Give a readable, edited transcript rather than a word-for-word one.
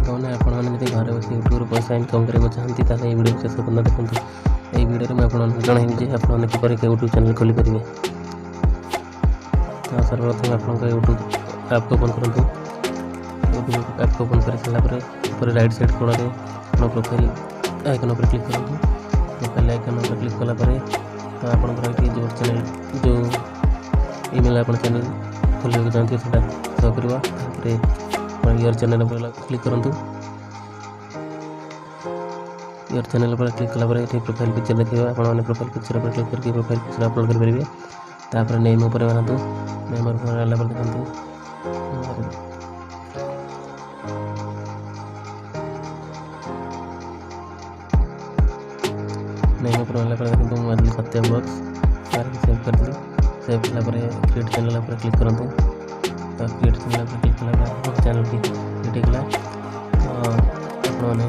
साथी आपने घर बस यूट्यूब पैसा इनकम करना चाहती ताले ये वीडियो शेष पर्यटन देखूँ। यही वीडियो में आपको जनइबी आपने किपर यूट्यूब चैनल खोली पारे। सर्वप्रथम आप यूट्यूब ऐप को ओपन करूँ। यूट्यूब ऐप को ओपन कर सारापर राइट साइड कोण में प्रोफाइल आइकन पर क्लिक करूँ। प्रोफाइल आइकन पर क्लिक कलापर आपंकर जो चैनल जो ईमेल आप चैनल खोल चाहते हैं शो कर योर चैनल पर क्लिक करूँ। योर चैनल पर क्लिक कलापर ये प्रोफाइल पिक्चर देखिए। आपने प्रोफाइल पिक्चर पर क्लिक करके प्रोफाइल पिक्चर अपलोड करेंगे। तापर नेम उपर मारतु। नेम मारला पर देखते नेम उपर मारला पर देखते मारली सत्य बॉक्स मारिक सेव कर दी। सेव कलापर क्रिएट चैनल पर क्लिक करूँ। तो क्रिएट चैनल पर क्लिक कलापर चैनल की क्रिएट होगा। आपने